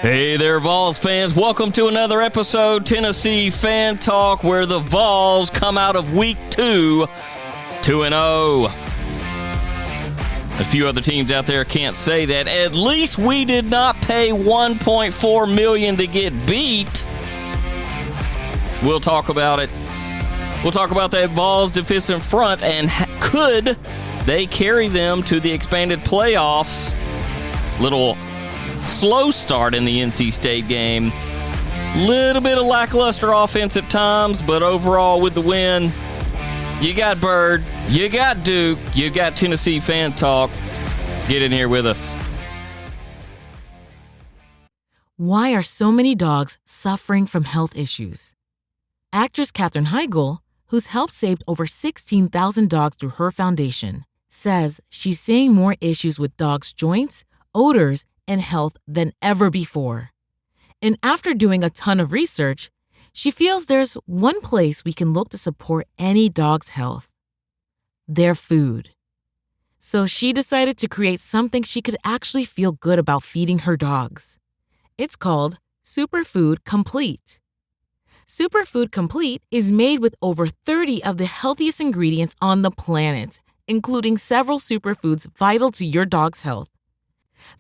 Hey there, Vols fans. Welcome to another episode, Tennessee Fan Talk, where the Vols come out of Week 2 2-0. A few other teams out there can't say that. At least we did not pay $1.4 million to get beat. We'll talk about it. We'll talk about that Vols defensive front and could they carry them to the expanded playoffs. Little slow start in the NC State game. Little bit of lackluster offense at times, but overall with the win, you got Byrd, you got Duke, you got Tennessee Fan Talk. Get in here with us. Why are so many dogs suffering from health issues? Actress Katherine Heigl, who's helped save over 16,000 dogs through her foundation, says she's seeing more issues with dogs' joints, odors, and health than ever before. And after doing a ton of research, she feels there's one place we can look to support any dog's health: their food. So she decided to create something she could actually feel good about feeding her dogs. It's called Superfood Complete. Superfood Complete is made with over 30 of the healthiest ingredients on the planet, including several superfoods vital to your dog's health.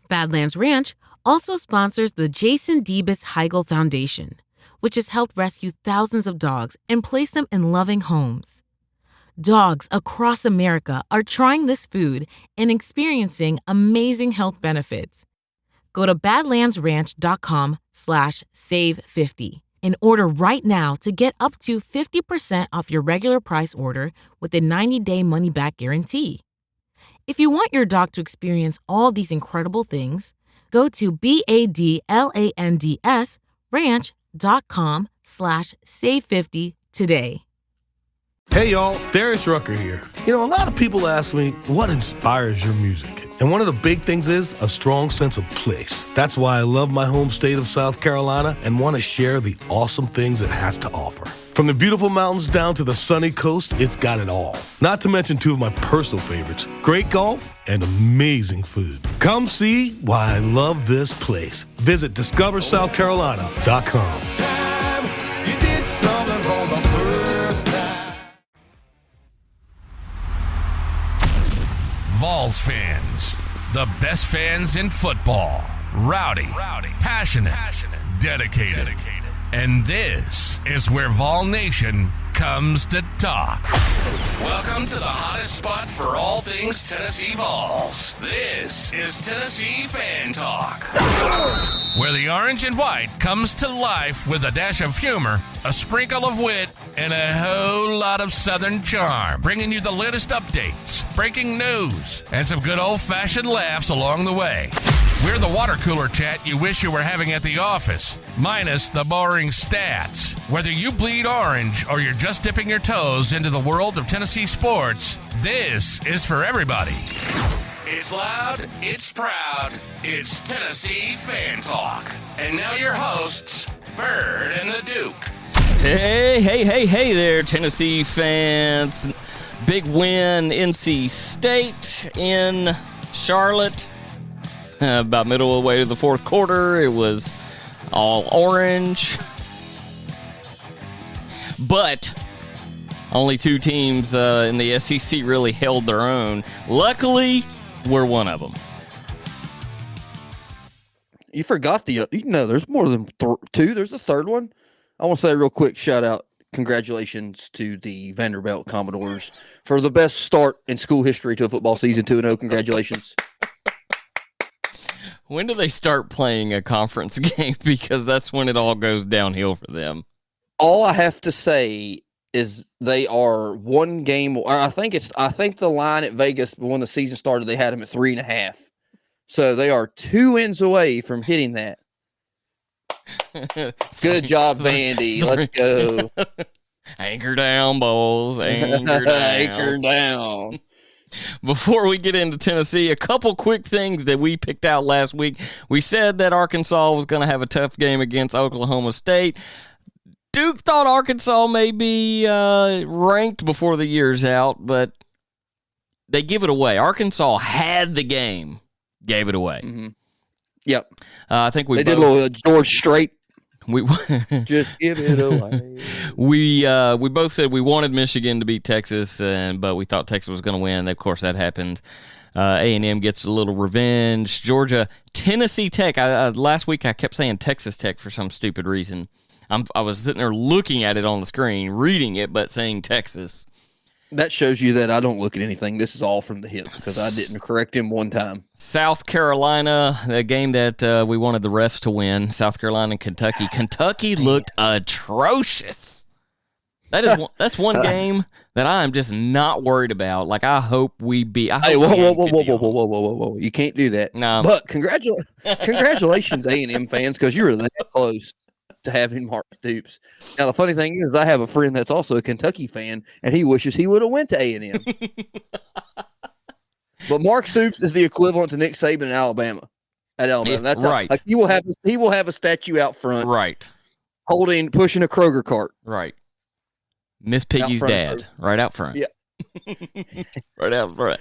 Badlands Ranch also sponsors the Jason Debus Heigl Foundation, which has helped rescue thousands of dogs and place them in loving homes. Dogs across America are trying this food and experiencing amazing health benefits. Go to badlandsranch.com/save50 and order right now to get up to 50% off your regular price order with a 90-day money-back guarantee. If you want your dog to experience all these incredible things, go to BADLANDS ranch.com/save50 today. Hey y'all, Darius Rucker here. A lot of people ask me, what inspires your music? And one of the big things is a strong sense of place. That's why I love my home state of South Carolina and want to share the awesome things it has to offer. From the beautiful mountains down to the sunny coast, it's got it all. Not to mention two of my personal favorites, great golf and amazing food. Come see why I love this place. Visit discoversouthcarolina.com. Vols fans, the best fans in football. Rowdy, passionate, dedicated. And this is where Vol Nation comes to talk. Welcome to the hottest spot for all things Tennessee Vols. This is Tennessee Fan Talk, where the orange and white comes to life with a dash of humor, a sprinkle of wit, and a whole lot of Southern charm, bringing you the latest updates, breaking news, and some good old-fashioned laughs along the way. We're the water cooler chat you wish you were having at the office, minus the boring stats. Whether you bleed orange or you're just dipping your toes into the world of Tennessee sports, this is for everybody. It's loud, it's proud, it's Tennessee Fan Talk. And now your hosts, Byrd and The Duke. Hey there, Tennessee fans. Big win, NC State in Charlotte. About middle of the way to the fourth quarter, it was all orange. But only two teams in the SEC really held their own. Luckily, we're one of them. You forgot there's more than two. There's a third one. I want to say a real quick shout out. Congratulations to the Vanderbilt Commodores for the best start in school history to a football season, 2-0. Congratulations. When do they start playing a conference game? Because that's when it all goes downhill for them. All I have to say is they are one game. I think the line at Vegas when the season started, they had them at 3.5. So they are 2 wins away from hitting that. Good job, Vandy. Let's go. Anchor down, Bulls. Anchor down. Anchor down. Before we get into Tennessee, a couple quick things that we picked out last week. We said that Arkansas was going to have a tough game against Oklahoma State. Duke thought Arkansas may be ranked before the year's out, but they give it away. Arkansas had the game, gave it away. Mm-hmm. Yep. I think they did a little George Strait. We just give it away. We both said we wanted Michigan to beat Texas, but we thought Texas was going to win. Of course, that happened. A&M gets a little revenge. Georgia, Tennessee Tech. Last week I kept saying Texas Tech for some stupid reason. I was sitting there looking at it on the screen, reading it, but saying Texas. That shows you that I don't look at anything. This is all from the hip because I didn't correct him one time. South Carolina, a game that we wanted the refs to win. South Carolina and Kentucky. Kentucky looked atrocious. That's one game that I am just not worried about. Like, I hope we beat. Hey, whoa! You can't do that. No, but congratulations, A&M fans, because you were that close to having Mark Stoops. Now the funny thing is, I have a friend that's also a Kentucky fan, and he wishes he would have went to A&M. But Mark Stoops is the equivalent to Nick Saban in Alabama. At Alabama, that's right. Like he will have a statue out front, right, pushing a Kroger cart, right. Miss Piggy's dad, right out front. Yeah, right out front.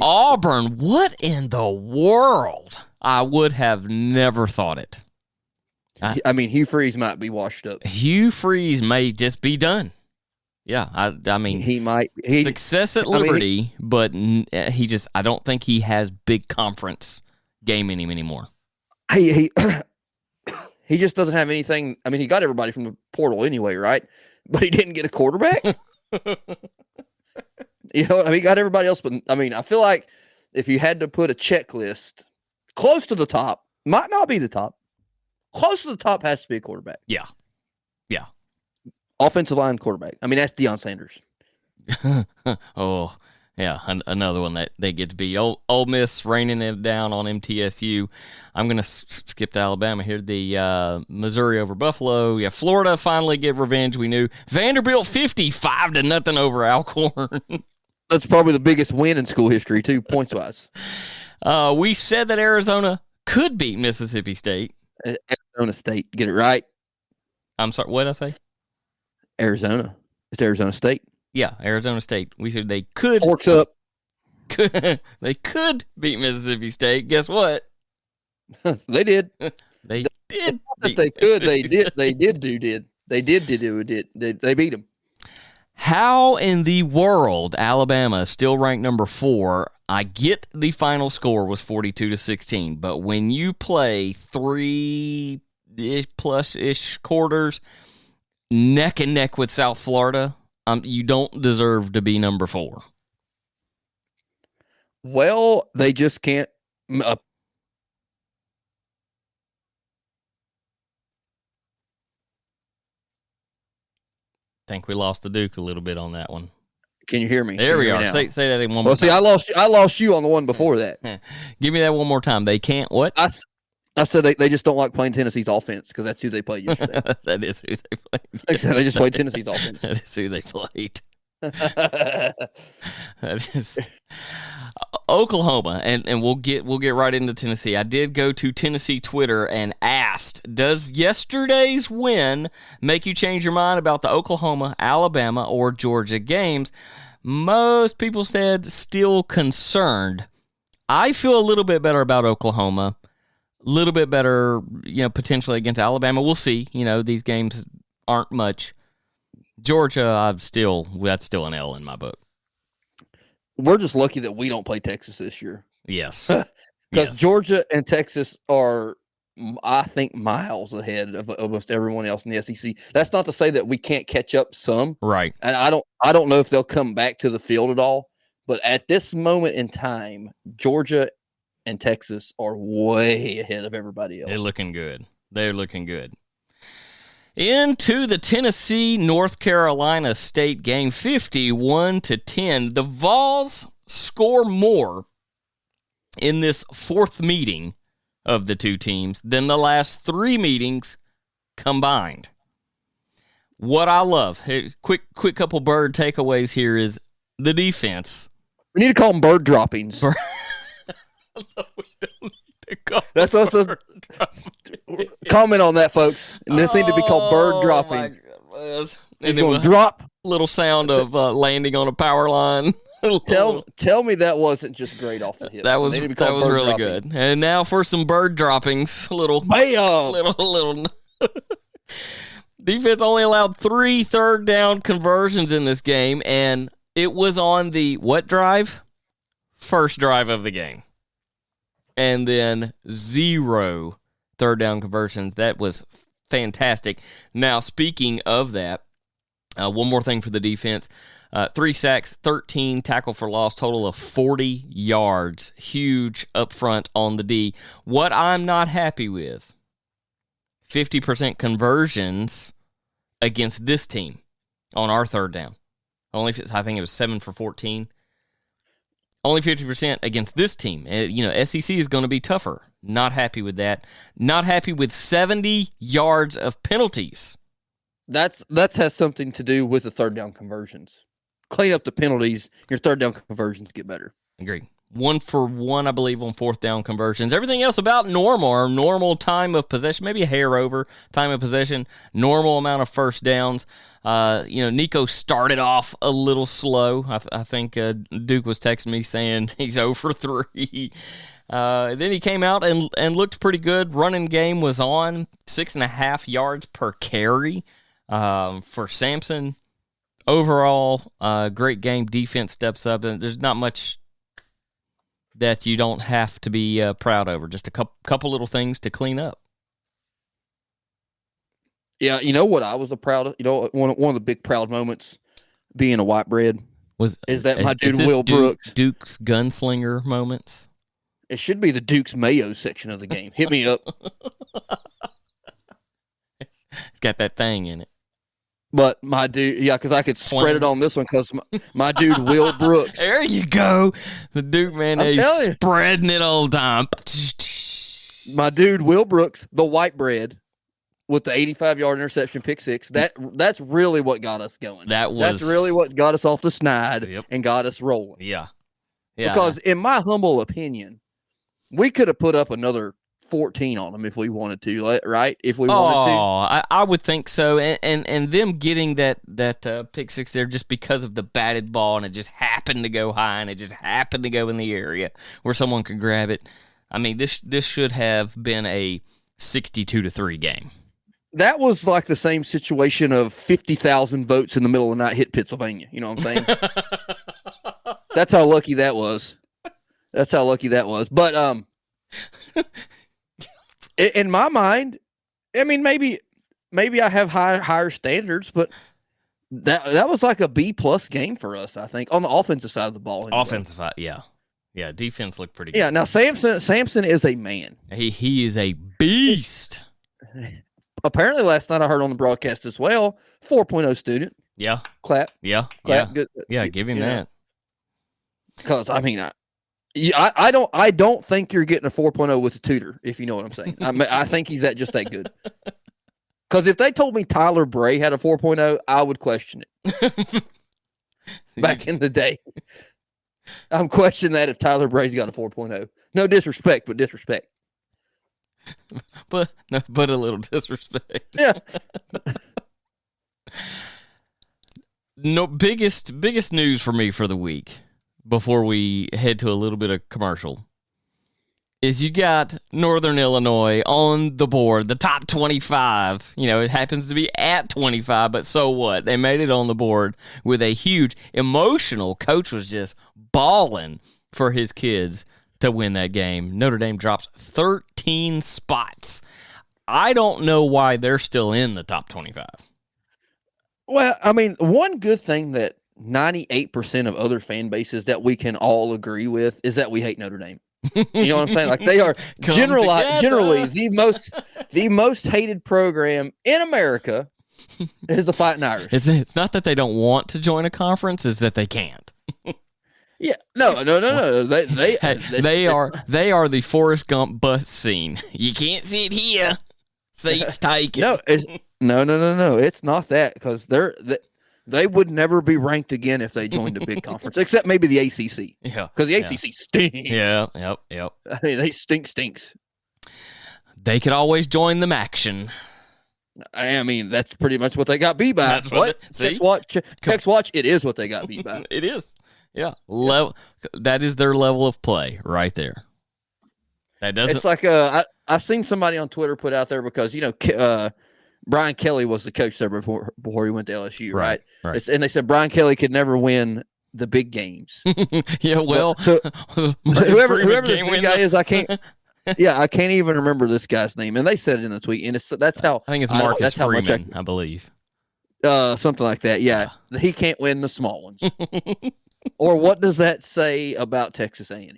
Auburn, what in the world? I would have never thought it. I mean, Hugh Freeze might be washed up. Hugh Freeze may just be done. Yeah, I mean, he might. Success at Liberty, but he just, I don't think he has big conference game in him anymore. He just doesn't have anything. I mean, he got everybody from the portal anyway, right? But he didn't get a quarterback. You know, I mean, he got everybody else. But I mean, I feel like if you had to put a checklist close to the top, might not be the top. Close to the top has to be a quarterback. Yeah. Offensive line quarterback. I mean, that's Deion Sanders. Oh, yeah. Another one that they get to be. Ole Miss raining it down on MTSU. I'm going to skip to Alabama here. The Missouri over Buffalo. Yeah, Florida finally get revenge. We knew Vanderbilt 55-0 over Alcorn. That's probably the biggest win in school history, too, points-wise. We said that Arizona could beat Mississippi State. Arizona State. Get it right. I'm sorry. What did I say? Arizona. It's Arizona State. Yeah, Arizona State. We said they could. Forks up. They could beat Mississippi State. Guess what? They did. They did. They could. They did. They did. They did. They beat them. How in the world Alabama still ranked number 4? I get the final score was 42-16, but when you play 3+ quarters neck and neck with South Florida, you don't deserve to be number 4. Well, they just can't. Think we lost the Duke a little bit on that one. Can you hear me? There we are. Say that in one more time. See, I lost you on the one before that. Give me that one more time. They can't what? I said they just don't like playing Tennessee's offense because that's who they played yesterday. That is who they played. They just played Tennessee's offense. That is who they played. That is Oklahoma, and we'll get right into Tennessee. I did go to Tennessee Twitter and asked, does yesterday's win make you change your mind about the Oklahoma, Alabama, or Georgia games? Most people said still concerned. I feel a little bit better about Oklahoma, a little bit better, potentially against Alabama. We'll see. These games aren't much. Georgia, that's still an L in my book. We're just lucky that we don't play Texas this year. Yes. Because Georgia and Texas are, I think, miles ahead of almost everyone else in the SEC. That's not to say that we can't catch up some. Right. And I don't know if they'll come back to the field at all. But at this moment in time, Georgia and Texas are way ahead of everybody else. They're looking good. Into the Tennessee-North Carolina State game, 51-10. The Vols score more in this fourth meeting of the two teams than the last 3 meetings combined. What I love, quick couple Byrd takeaways here is the defense. We need to call them bird droppings. No, we don't need to call That's us. Comment on that, folks. And this need to be called bird droppings. It's going to drop. Little sound of landing on a power line. Tell me that wasn't just great off the hip. That was really good. And now for some bird droppings. Little defense only allowed 3 third down conversions in this game, and it was on the what drive? First drive of the game. And then 0 third down conversions. That was fantastic. Now, speaking of that, one more thing for the defense. 3 sacks, 13 tackle for loss, total of 40 yards. Huge up front on the D. What I'm not happy with, 50% conversions against this team on our third down. I think it was 7 for 14. Only 50% against this team. SEC is going to be tougher. Not happy with that. Not happy with 70 yards of penalties. That has something to do with the third down conversions. Clean up the penalties, your third down conversions get better. Agreed. 1 for 1, I believe, on fourth down conversions. Everything else about normal time of possession, maybe a hair over time of possession, normal amount of first downs. Nico started off a little slow. I think Duke was texting me saying he's 0 for 3. Then he came out and looked pretty good. Running game was on, 6.5 yards per carry for Sampson. Overall, great game. Defense steps up, and there's not much that you don't have to be proud over. Just a couple little things to clean up. Yeah, you know what I was proud of? One of the big proud moments being a white bread is that my dude Will Brooks. Duke's gunslinger moments? It should be the Duke's Mayo section of the game. Hit me up. It's got that thing in it. But my dude, because I could spread it on this one because my dude Will Brooks. There you go. The Duke man, he's spreading it all the time. My dude Will Brooks, the white bread, with the 85-yard interception pick six. That's really what got us going. That's really what got us off the snide and got us rolling. Yeah. Because in my humble opinion, we could have put up another 14 on them if we wanted to, right? If we wanted to. I would think so. And them getting that pick six there just because of the batted ball, and it just happened to go high, and it just happened to go in the area where someone could grab it. I mean, this should have been a 62-3 game. That was like the same situation of 50,000 votes in the middle of the night hit Pennsylvania. You know what I'm saying? That's how lucky that was. But in my mind, I mean, maybe I have higher standards, but that was like a B+ game for us, I think, on the offensive side of the ball. Anyway. Offensive side, yeah. Defense looked pretty good. Yeah. Now Sampson is a man. He is a beast. Apparently, last night I heard on the broadcast as well, 4.0 student. Yeah. Clap. Yeah. Clap. Yeah. Good. Yeah. Give him that. Because I mean, I don't think you're getting a 4.0 with a tutor, if you know what I'm saying. I think he's just that good. Because if they told me Tyler Bray had a 4.0, I would question it. Back in the day. I'm questioning that if Tyler Bray's got a 4.0. No disrespect, but disrespect. But a little disrespect. Yeah. No, biggest news for me for the week, before we head to a little bit of commercial, is you got Northern Illinois on the board, the top 25. It happens to be at 25, but so what? They made it on the board with a huge emotional. Coach was just bawling for his kids to win that game. Notre Dame drops 13 spots. I don't know why they're still in the top 25. Well, I mean, one good thing that 98% of other fan bases that we can all agree with is that we hate Notre Dame. You know what I'm saying? Like, they are generally the most hated program in America is the Fighting Irish. It's not that they don't want to join a conference; it's that they can't. Yeah, no. They are the Forrest Gump bus scene. You can't sit here. Seats taken. No. It's not that, because they would never be ranked again if they joined a big conference, except maybe the ACC. Yeah, because the ACC stinks. Yeah, yep. I mean, they stinks. They could always join the Maction. I mean, that's pretty much what they got beat by. That's what. Text watch. It is what they got beat by. It is. Yeah, that is their level of play right there. That doesn't. It's like I seen somebody on Twitter put out there because Brian Kelly was the coach there before he went to LSU, right? Right. And they said Brian Kelly could never win the big games. Yeah, well, so whoever this game big guy is, I can't even remember this guy's name. And they said it in the tweet, and that's how I think it's Marcus Freeman, I believe. Something like that. Yeah, he can't win the small ones. Or what does that say about Texas A&M?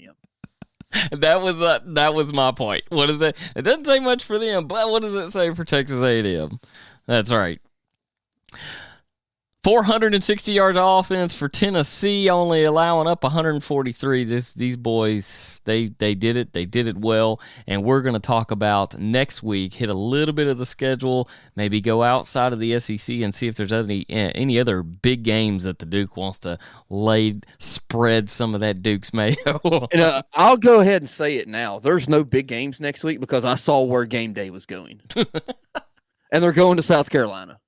That was my point. What is that? It doesn't say much for them, but what does it say for Texas A&M? That's right. 460 yards of offense for Tennessee, only allowing up 143. These boys, they did it. They did it well, and we're going to talk about next week, hit a little bit of the schedule, maybe go outside of the SEC and see if there's any other big games that the Duke wants to spread some of that Duke's mayo. And I'll go ahead and say it now. There's no big games next week because I saw where game day was going. And they're going to South Carolina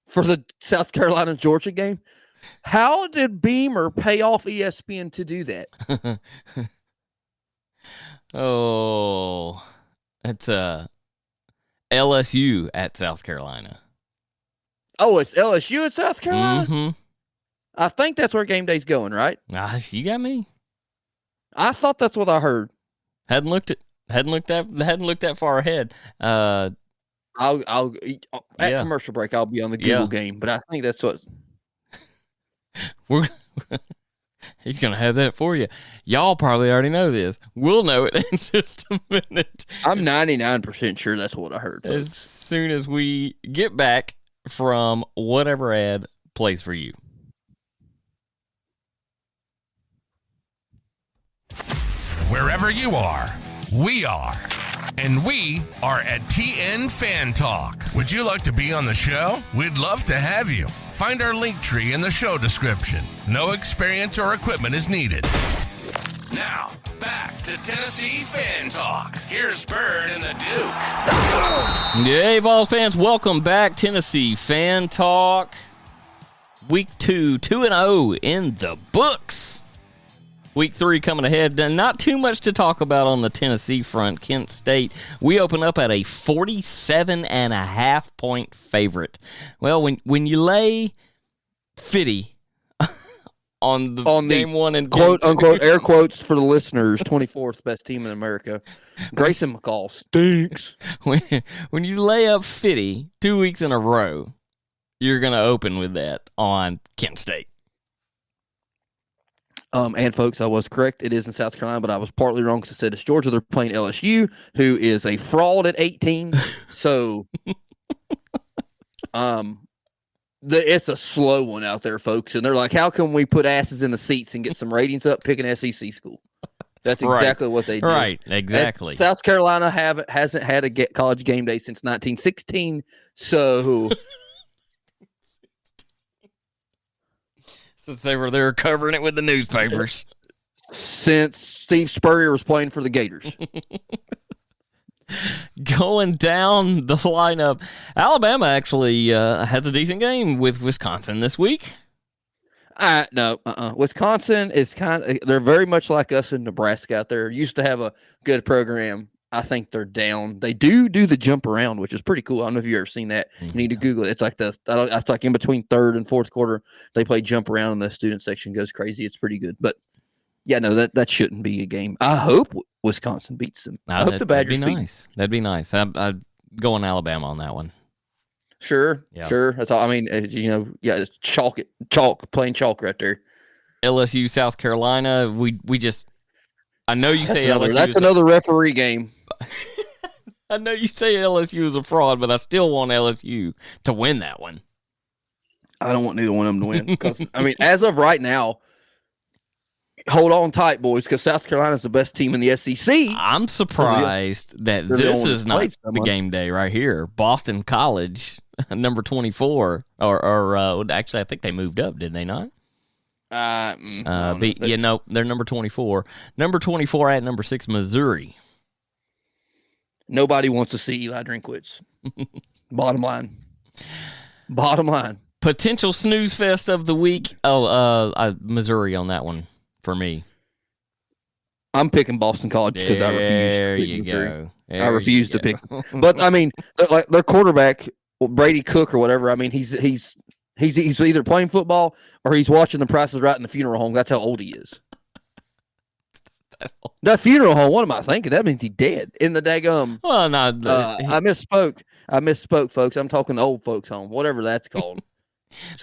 for the South Carolina-Georgia game. How did Beamer pay off ESPN to do that? Oh, it's LSU at South Carolina. Oh, it's LSU at South Carolina? Mm-hmm. I think that's where game day's going, right? You got me. I thought that's what I heard. Hadn't looked that far ahead. I'll at commercial break. I'll be on the Google game, but I think that's what he's gonna have that for you. Y'all probably already know this. We'll know it in just a minute. I'm 99% sure that's what I heard. As soon as we get back from whatever ad plays for you. Wherever you are, we are. And we are at TN Fan Talk. Would you like to be on the show? We'd love to have you. Find our link tree in the show description. No experience or equipment is needed. Now, back to Tennessee Fan Talk. Here's Byrd and the Duke. Hey, Vols fans, welcome back. Tennessee Fan Talk. Week 2, 2-0 in the books. Week 3 coming ahead. Not too much to talk about on the Tennessee front. Kent State, we open up at a 47.5-point favorite. Well, when you lay 50 on the game 1 and quote unquote air quotes for the listeners, 24th best team in America, Grayson McCall stinks. When you lay up 50 2 weeks in a row, you're going to open with that on Kent State. And folks, I was correct. It is in South Carolina, but I was partly wrong because I said it's Georgia. They're playing LSU, who is a fraud at 18. So, it's a slow one out there, folks. And they're like, how can we put asses in the seats and get some ratings up? Pick an SEC school. That's exactly what they do. Right, exactly. And South Carolina hasn't had a college game day since 1916. So... Since they were there covering it with the newspapers. Since Steve Spurrier was playing for the Gators. Going down the lineup, Alabama actually has a decent game with Wisconsin this week. No. Wisconsin is they're very much like us in Nebraska out there. Used to have a good program. I think they're down. They do the jump around, which is pretty cool. I don't know if you've ever seen that. You need to Google it. It's like it's like in between third and fourth quarter, they play jump around and the student section goes crazy. It's pretty good. But yeah, no, that shouldn't be a game. I hope Wisconsin beats them. I hope the Badgers beat them. That'd be nice. I'd go on Alabama on that one. Sure. That's all. I mean, it's chalk, plain chalk right there. LSU, South Carolina. We just. I know you say LSU. That's another referee game. I know you say LSU is a fraud, but I still want LSU to win that one. I don't want neither one of them to win because I mean, as of right now, hold on tight, boys, because South Carolina is the best team in the SEC. I'm surprised that this is not the game day right here. Boston College, number 24, or actually, I think they moved up, did they not? They're number 24. Number 24 at number 6, Missouri. Nobody wants to see Eli Drinkwitz. Bottom line. Potential snooze fest of the week. Missouri on that one for me. I'm picking Boston College because I refuse. There you go. I refuse to pick. But I mean, like their quarterback Brady Cook or whatever. I mean, he's either playing football or he's watching The Price is Right in the funeral home. That's how old he is. That funeral home. What am I thinking? That means he's dead in the daggum. Well, no, I misspoke, folks. I'm talking old folks home, whatever that's called.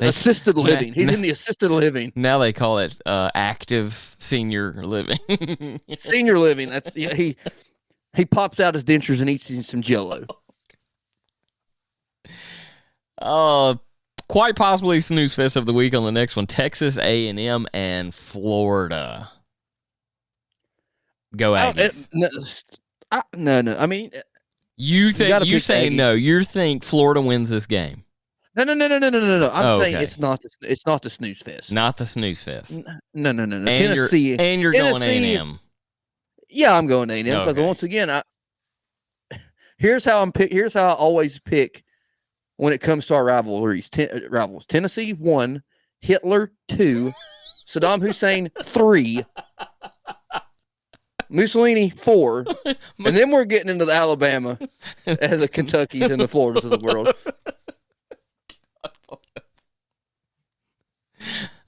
Assisted living. He's in the assisted living. Now they call it active senior living. Senior living. That's he pops out his dentures and eats some Jell-O. Quite possibly snooze fest of the week on the next one. Texas A&M and Florida. Go Aggies. No. I mean, you think no? You think Florida wins this game? No. I'm saying it's not the snooze fest. Not the snooze fest. No. And Tennessee you're going A&M. Yeah, I'm going A&M because once again, here's how I always pick when it comes to our rivalries. Rivals: Tennessee 1, Hitler 2, Saddam Hussein 3, Mussolini 4, and then we're getting into the Alabama as the Kentuckys and the Floridas of the world.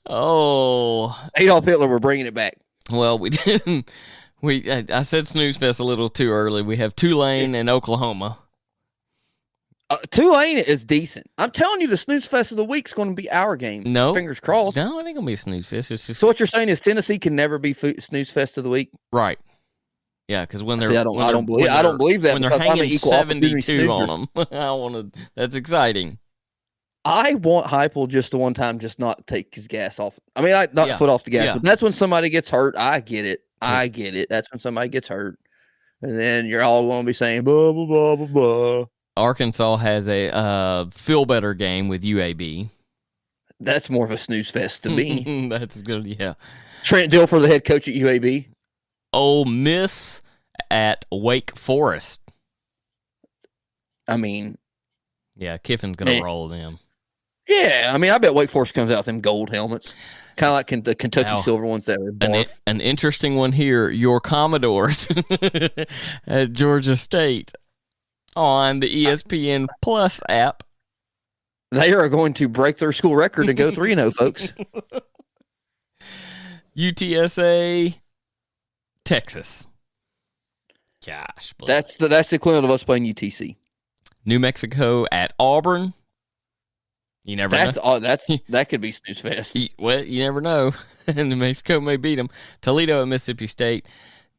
Oh, Adolf Hitler, we're bringing it back. Well, we didn't. I said snooze fest a little too early. We have Tulane and Oklahoma. Tulane is decent. I'm telling you, the snooze fest of the week is going to be our game. No, fingers crossed. No, it ain't going to be snooze fest. It's just... So what you're saying is Tennessee can never be snooze fest of the week, right? Yeah, because when they're I don't believe that when they're hanging 72 on them. That's exciting. I want Heupel just the one time, just not take his gas off. I mean, not foot off the gas, but that's when somebody gets hurt. I get it. That's when somebody gets hurt, and then you're all going to be saying blah blah blah blah blah. Arkansas has a feel better game with UAB. That's more of a snooze fest to me. That's good. Yeah. Trent Dilfer, the head coach at UAB. Ole Miss at Wake Forest. I mean, yeah, Kiffin's going to roll them. Yeah, I mean, I bet Wake Forest comes out with them gold helmets, kind of like the Kentucky silver ones that were barf. An interesting one here, your Commodores at Georgia State on the ESPN Plus app. They are going to break their school record and go 3-0, folks. UTSA, Texas. Gosh. That's the equivalent of us playing UTC. New Mexico at Auburn. You never know. That could be snooze fest. Well, you never know. New Mexico may beat them. Toledo at Mississippi State.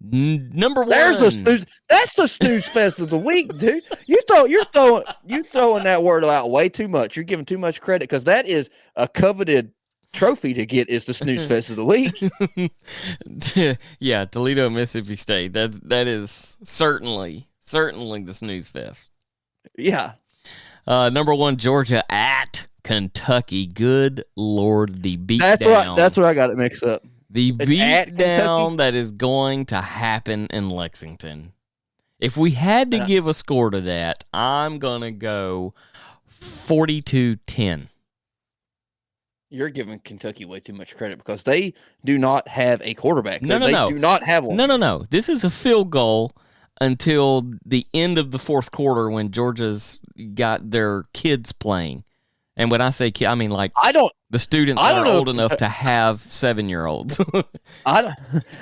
Number one. There's the snooze. That's the snooze fest of the week, dude. You're throwing that word out way too much. You're giving too much credit because that is a coveted trophy to get. Is the snooze fest of the week? Yeah, Toledo, Mississippi State. That is certainly the snooze fest. Yeah. Number one, Georgia at Kentucky. Good Lord, the beatdown. That's where I got it mixed up. The beatdown that is going to happen in Lexington. If we had to give a score to that, I'm going to go 42-10. You're giving Kentucky way too much credit because they do not have a quarterback. No. They do not have one. No. This is a field goal until the end of the fourth quarter when Georgia's got their kids playing. And when I say kid, I mean like the students are old enough to have 7-year-olds. I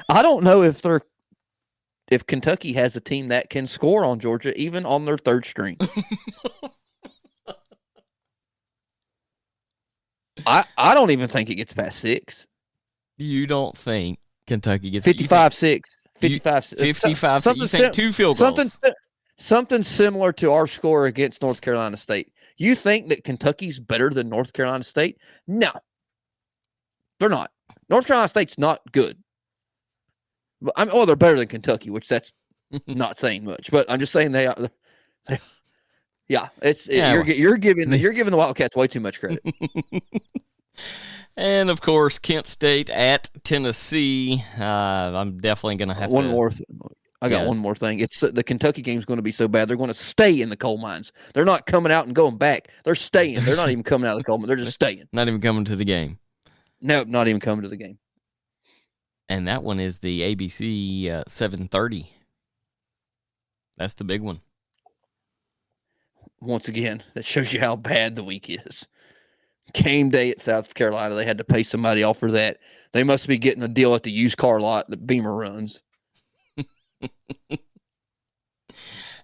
don't know if Kentucky has a team that can score on Georgia even on their third string. I don't even think it gets past 6. You don't think Kentucky gets 55-6. 55. You think 2 field goals. Something similar to our score against North Carolina State. You think that Kentucky's better than North Carolina State? No. They're not. North Carolina State's not good. But they're better than Kentucky, which that's not saying much. But I'm just saying they are. Yeah, you're giving the Wildcats way too much credit. And of course, Kent State at Tennessee. I'm definitely going to have one more. I got one more thing. It's the Kentucky game's going to be so bad they're going to stay in the coal mines. They're not coming out and going back. They're staying. They're not even coming out of the coal mines. They're just staying. Not even coming to the game. No, not even coming to the game. And that one is the ABC 7:30. That's the big one. Once again, that shows you how bad the week is. Game day at South Carolina. They had to pay somebody off for that. They must be getting a deal at the used car lot that Beamer runs.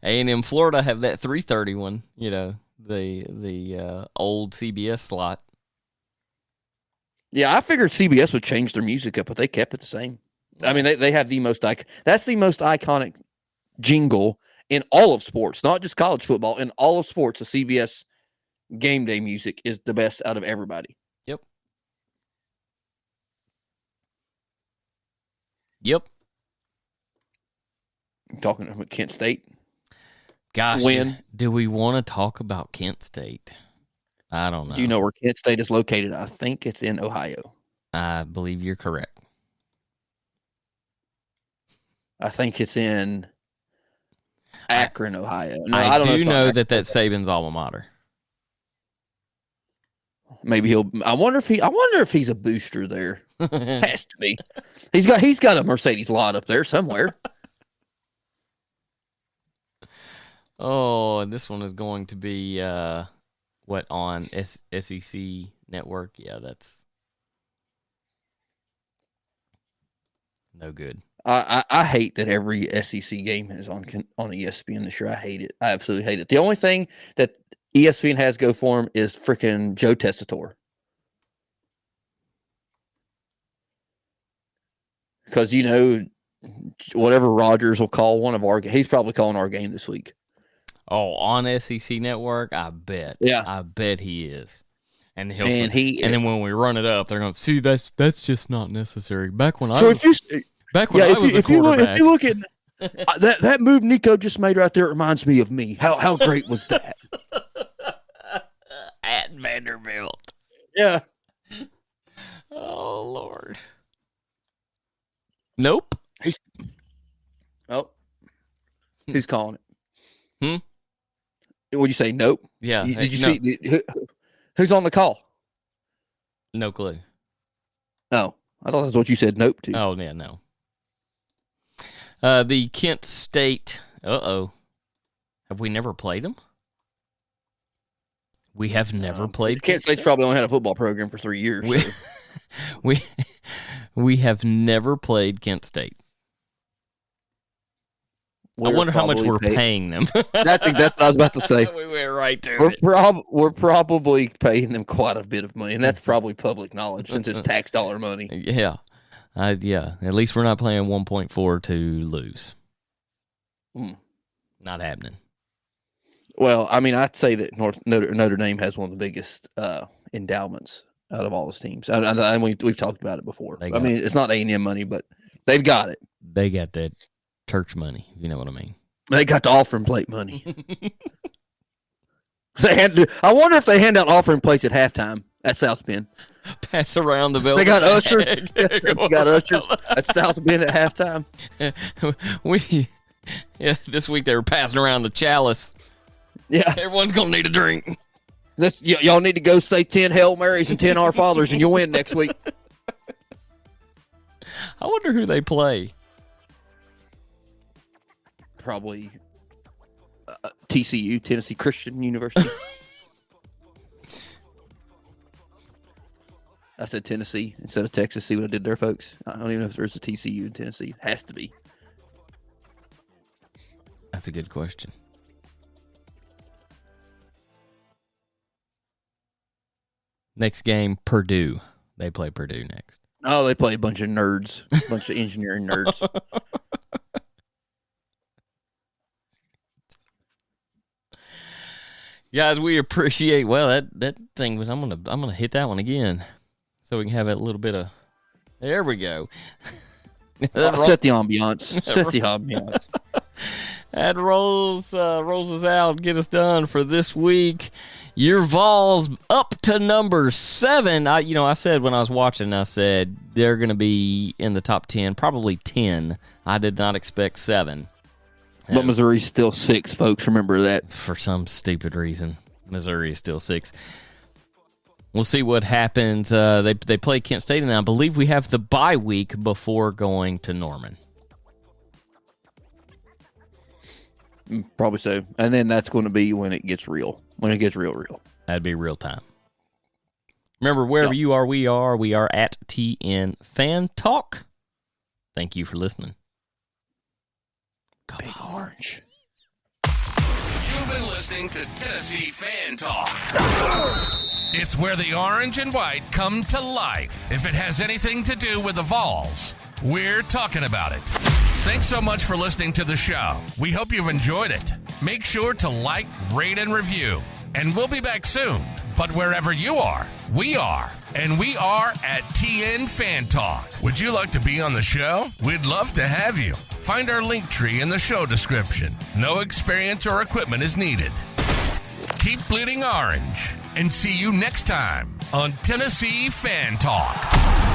A&M Florida have that 3:30 one, the old CBS slot. Yeah, I figured CBS would change their music up, but they kept it the same. I mean, they have the most that's the most iconic jingle in all of sports, not just college football. In all of sports, the CBS game day music is the best out of everybody. Yep. I'm talking about Kent State. Gosh, do we want to talk about Kent State? I don't know. Do you know where Kent State is located? I think it's in Ohio. I believe you're correct. I think it's in Akron, Ohio. No, I don't do know that that's Saban's alma mater. Maybe I wonder if he's a booster there. Has to be. He's got a Mercedes lot up there somewhere. Oh, and this one is going to be on SEC Network? Yeah, that's no good. I hate that every SEC game is on ESPN this year. I hate it. I absolutely hate it. The only thing that ESPN has go for him is freaking Joe Tessitore. Because, whatever Rogers will call one of our games, he's probably calling our game this week. Oh, on SEC Network? I bet. Yeah. I bet he is. And and then when we run it up, they're going to see that's just not necessary. Back when I was a quarterback. If you look at that move Nico just made right there, it reminds me of me. How great was that? At Vanderbilt. Yeah. Oh, Lord. Nope. Who's calling it? Would you say nope? Yeah. Did you see who's on the call? No clue. Oh, I thought that's what you said nope to. Oh, yeah, no. The Kent State. Have we never played them? We have never played Kent State's probably only had a football program for 3 years. We have never played Kent State. I wonder how much we're paying them. That's what I was about to say. We went right to it. We're probably paying them quite a bit of money, and that's probably public knowledge since it's tax dollar money. Yeah. Yeah. At least we're not playing 1.4 to lose. Not happening. Well, I mean, I'd say that Notre Dame has one of the biggest endowments out of all his teams. And we've talked about it before. I mean, it's not A&M money, but they've got it. They got that church money. You know what I mean? They got the offering plate money. I wonder if they hand out offering plates at halftime at South Bend. Pass around the building. They got ushers. They got ushers at South Bend at halftime. This week they were passing around the chalice. Yeah. Everyone's going to need a drink. Y'all need to go say 10 Hail Marys and 10 Our Fathers, and you'll win next week. I wonder who they play. Probably TCU, Tennessee Christian University. I said Tennessee instead of Texas. See what I did there, folks? I don't even know if there's a TCU in Tennessee. Has to be. That's a good question. Next game, Purdue. They play Purdue next. Oh, they play a bunch of nerds. A bunch of engineering nerds. Guys, we appreciate that thing was I'm gonna hit that one again. So we can have a little bit of there we go. Set the ambiance. Set the ambiance. That rolls us out, get us done for this week. Your Vols up to number 7. I said when I was watching, I said they're going to be in the top 10, probably 10. I did not expect 7. But Missouri's still 6, folks. Remember that. For some stupid reason, Missouri is still 6. We'll see what happens. They play Kent State, and I believe we have the bye week before going to Norman. Probably so. And then that's going to be when it gets real. When it gets real. That'd be real time. Remember, wherever you are, we are at TN Fan Talk. Thank you for listening. Big Orange. You've been listening to Tennessee Fan Talk. It's where the orange and white come to life. If it has anything to do with the Vols, we're talking about it. Thanks so much for listening to the show. We hope you've enjoyed it. Make sure to like, rate, and review. And we'll be back soon. But wherever you are, we are. And we are at TN Fan Talk. Would you like to be on the show? We'd love to have you. Find our link tree in the show description. No experience or equipment is needed. Keep bleeding orange. And see you next time on Tennessee Fan Talk.